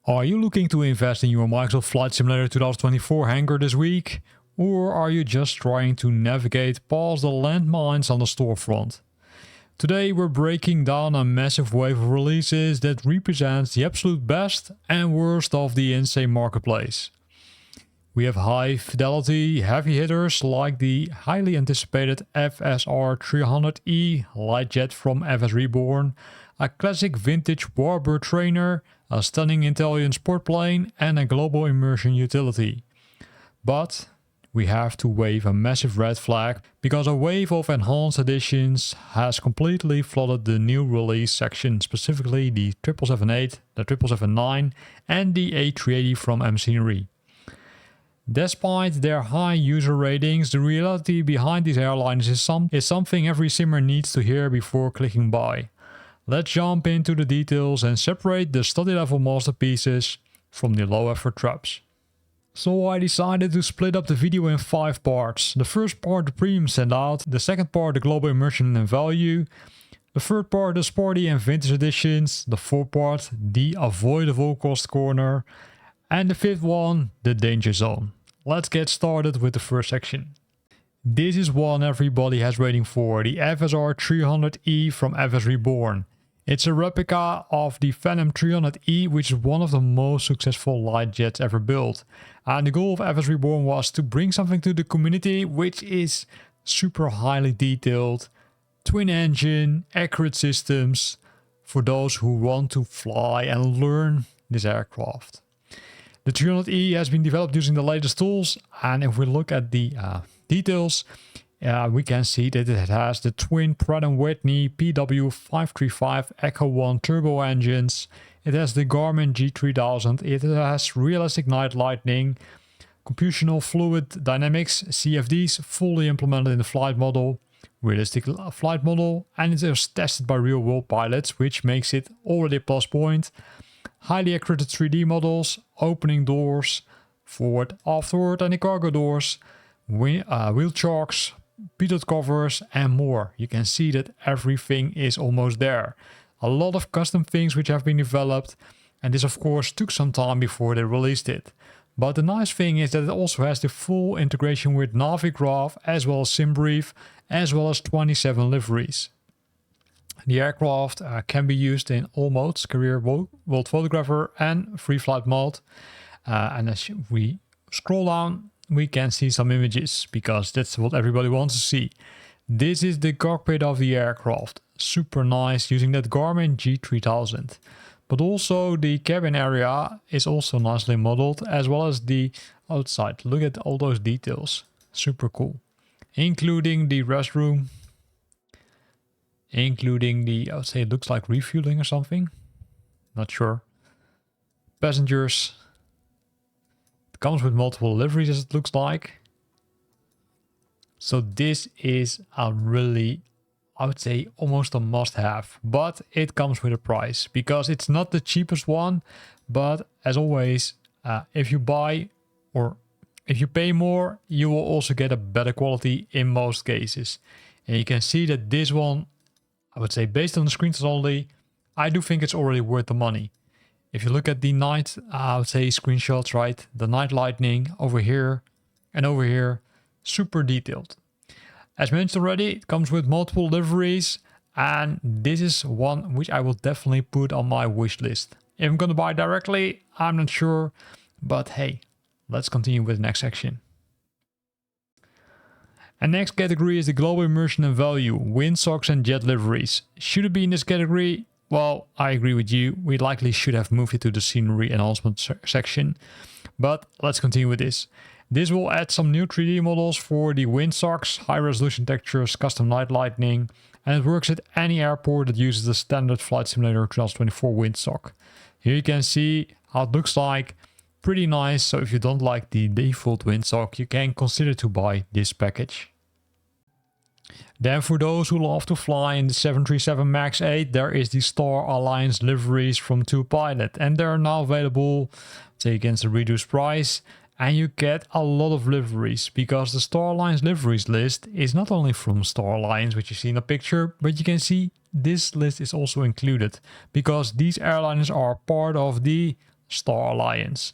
Are you looking to invest in your Microsoft Flight Simulator 2024 hangar this week? Or are you just trying to navigate past the landmines on the storefront? Today we're breaking down a massive wave of releases that represents the absolute best and worst of the insane marketplace. We have high fidelity heavy hitters like the highly anticipated FSR300E light jet from FSReborn, a classic vintage warbird trainer, a stunning Italian sport plane and a global immersion utility. But we have to wave a massive red flag because a wave of enhanced editions has completely flooded the new release section, specifically the 778, the 779 and the A380 from MScenery. Despite their high user ratings, the reality behind these airliners is something every simmer needs to hear before clicking buy. Let's jump into the details and separate the study level masterpieces from the low effort traps. So I decided to split up the video in 5 parts. The first part, the premium standout, the second part, the global immersion and value, the third part, the sporty and vintage editions, the fourth part, the avoidable cost corner, and the fifth one, the danger zone. Let's get started with the first section. This is one everybody has waiting for, the FSR300E from FSReborn. It's a replica of the Phenom 300E, which is one of the most successful light jets ever built. And the goal of FSReborn was to bring something to the community which is super highly detailed, twin engine, accurate systems for those who want to fly and learn this aircraft. The 300E has been developed using the latest tools, and if we look at the details, we can see that it has the twin Pratt & Whitney PW535 Echo 1 turbo engines. It has the Garmin G3000. It has realistic night lightning, computational fluid dynamics, CFDs fully implemented in the flight model, realistic flight model, and it is tested by real world pilots, which makes it already a plus point. Highly accurate 3D models, opening doors, forward, afterward, and the cargo doors, wheel chocks, pilot covers and more. You can see that everything is almost there. A lot of custom things which have been developed, and this of course took some time before they released it. But the nice thing is that it also has the full integration with Navigraph as well as SimBrief as well as 27 liveries. The aircraft can be used in all modes, career, world photographer and free flight mode. And as we scroll down, we can see some images because that's what everybody wants to see. This is the cockpit of the aircraft. Super nice using that Garmin G3000. But also the cabin area is also nicely modeled as well as the outside. Look at all those details. Super cool. Including the restroom. Including the, I would say it looks like refueling or something. Not sure. Passengers. Comes with multiple liveries as it looks like. So this is a really, I would say almost a must-have, but it comes with a price because it's not the cheapest one. But as always, if you buy or if you pay more, you will also get a better quality in most cases. And you can see that this one, I would say based on the screenshots only, I do think it's already worth the money. If you look at the night, I would say screenshots, right? The night lightning over here and over here, super detailed. As mentioned already, it comes with multiple liveries, and this is one which I will definitely put on my wish list. If I'm going to buy directly, I'm not sure, but hey, let's continue with the next section. And next category is the global immersion and value, windsocks and jet liveries. Should it be in this category? Well, I agree with you. We likely should have moved it to the scenery enhancement section. But let's continue with this. This will add some new 3D models for the windsocks, high resolution textures, custom night lightning, and it works at any airport that uses the standard Flight Simulator 2024 windsock. Here you can see how it looks like. Pretty nice. So if you don't like the default windsock, you can consider to buy this package. Then for those who love to fly in the 737 MAX 8, there is the Star Alliance liveries from 2Pilot, and they are now available, say, against a reduced price, and you get a lot of liveries because the Star Alliance liveries list is not only from Star Alliance, which you see in the picture, but you can see this list is also included because these airliners are part of the Star Alliance.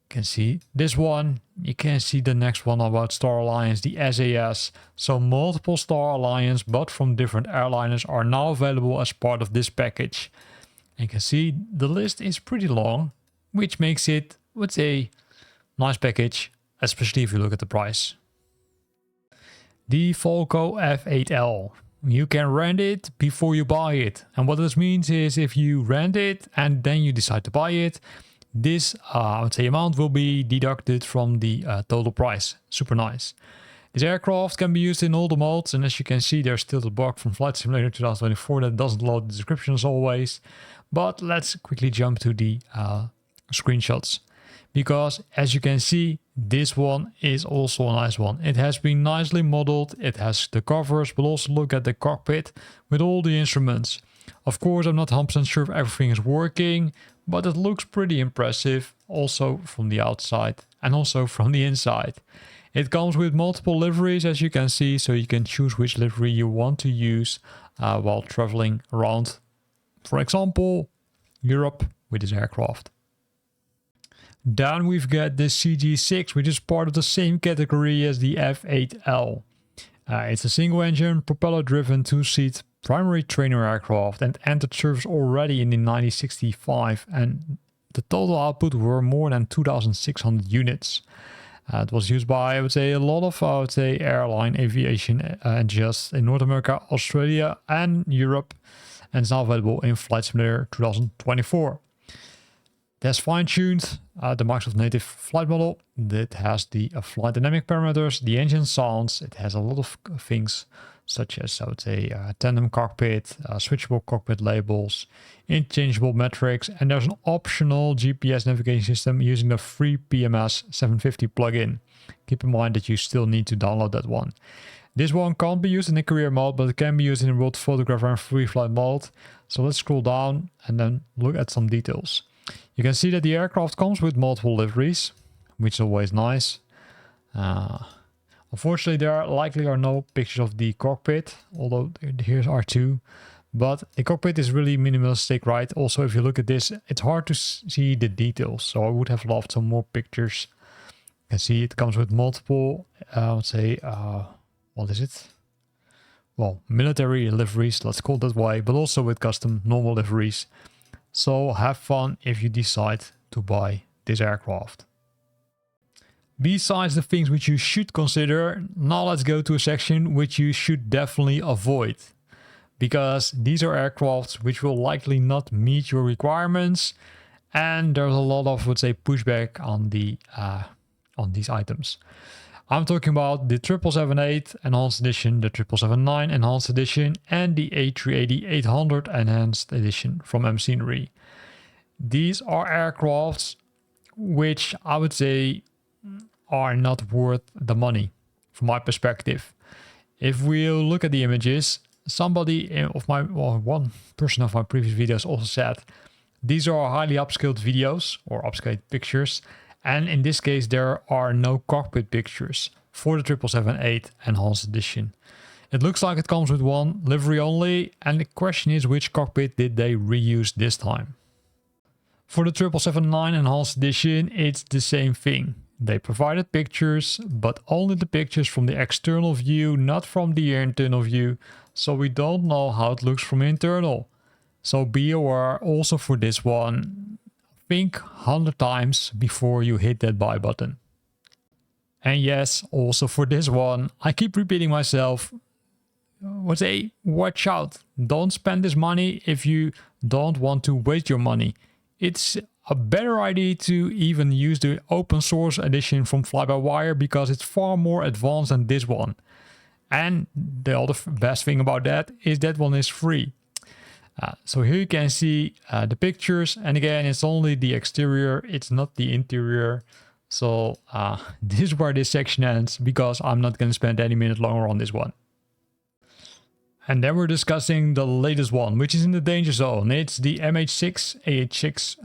You can see this one. You can see the next one about Star Alliance, the SAS. So multiple Star Alliance, but from different airliners, are now available as part of this package. And you can see the list is pretty long, which makes it, I would say, nice package, especially if you look at the price. The Falco F8L. You can rent it before you buy it. And what this means is if you rent it and then you decide to buy it, this I would say amount will be deducted from the total price. Super nice. This aircraft can be used in all the modes, and as you can see, there's still the bug from Flight Simulator 2024 that doesn't load the description as always. But let's quickly jump to the screenshots, because as you can see, this one is also a nice one. It has been nicely modeled. It has the covers, but also look at the cockpit with all the instruments. Of course, I'm not 100% sure if everything is working, but it looks pretty impressive also from the outside and also from the inside. It comes with multiple liveries, as you can see, so you can choose which livery you want to use while traveling around, for example, Europe with this aircraft. Then we've got the CG6, which is part of the same category as the F8L. It's a single engine, propeller driven 2-seat primary trainer aircraft and entered service already in the 1965, and the total output were more than 2,600 units. It was used by, I would say, a lot of, airline aviation enthusiasts in North America, Australia and Europe, and is now available in Flight Simulator 2024. It has fine-tuned the Microsoft native flight model. It has the flight dynamic parameters, the engine sounds. It has a lot of things such as, I would say, tandem cockpit, switchable cockpit labels, interchangeable metrics, and there's an optional GPS navigation system using the free PMS 750 plugin. Keep in mind that you still need to download that one. This one can't be used in the career mode, but it can be used in world photographer and free flight mode. So let's scroll down and then look at some details. You can see that the aircraft comes with multiple liveries, which is always nice. Unfortunately, there likely are no pictures of the cockpit, although here are two. But the cockpit is really minimalistic, right? Also, if you look at this, it's hard to see the details. So I would have loved some more pictures. You can see it comes with multiple, what is it? Well, military liveries, let's call it that way, but also with custom normal liveries. So have fun if you decide to buy this aircraft. Besides the things which you should consider, now let's go to a section which you should definitely avoid. Because these are aircrafts which will likely not meet your requirements, and there's a lot of, let's say, pushback on these items. I'm talking about the 777-8 Enhanced Edition, the 777-9 Enhanced Edition, and the A380-800 Enhanced Edition from MScenery. These are aircrafts which I would say are not worth the money from my perspective. If we look at the images, one person of my previous videos also said these are highly upscaled videos or upscaled pictures. And in this case, there are no cockpit pictures for the 777-8 Enhanced Edition. It looks like it comes with one livery only, and the question is which cockpit did they reuse this time? For the 777-9 Enhanced Edition, it's the same thing. They provided pictures, but only the pictures from the external view, not from the internal view, so we don't know how it looks from internal. So be aware also for this one. Think 100 times before you hit that buy button. And yes, also for this one, I keep repeating myself, watch out. Don't spend this money if you don't want to waste your money. It's a better idea to even use the open source edition from Fly-by-Wire because it's far more advanced than this one. And the other best thing about that is that one is free. So here you can see the pictures, and again, it's only the exterior, it's not the interior. So this is where this section ends because I'm not going to spend any minute longer on this one. And then we're discussing the latest one, which is in the danger zone. It's the AH6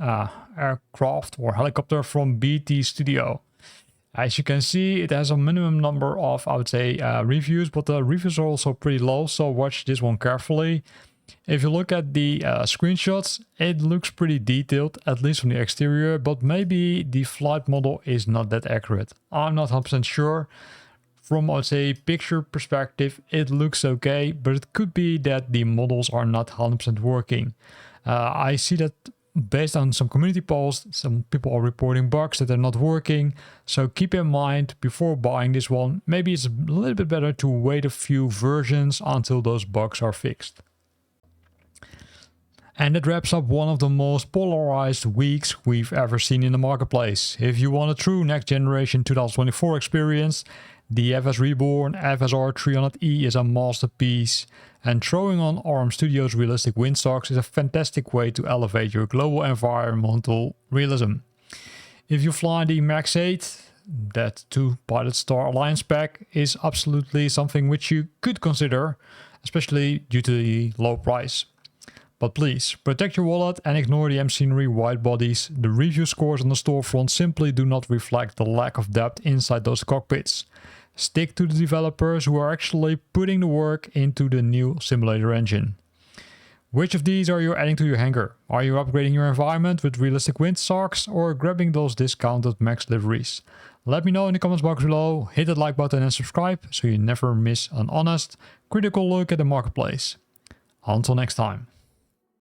aircraft or helicopter from BT Studio. As you can see, it has a minimum number of, reviews, but the reviews are also pretty low, so watch this one carefully. If you look at the screenshots, it looks pretty detailed, at least from the exterior, but maybe the flight model is not that accurate. I'm not 100% sure. From, I would say, picture perspective, it looks okay, but it could be that the models are not 100% working. I see that based on some community posts, some people are reporting bugs that they're not working. So keep in mind before buying this one, maybe it's a little bit better to wait a few versions until those bugs are fixed. And that wraps up one of the most polarized weeks we've ever seen in the marketplace. If you want a true next generation 2024 experience, the FSReborn FSR300E is a masterpiece, and throwing on ARM Studios realistic windstocks is a fantastic way to elevate your global environmental realism. If you fly the MAX 8, that 2 Pilot Star Alliance pack is absolutely something which you could consider, especially due to the low price. But please, protect your wallet and ignore the MScenery wide bodies. The review scores on the storefront simply do not reflect the lack of depth inside those cockpits. Stick to the developers who are actually putting the work into the new simulator engine. Which of these are you adding to your hangar? Are you upgrading your environment with realistic windstocks or grabbing those discounted max liveries? Let me know in the comments box below, hit that like button and subscribe so you never miss an honest, critical look at the marketplace. Until next time.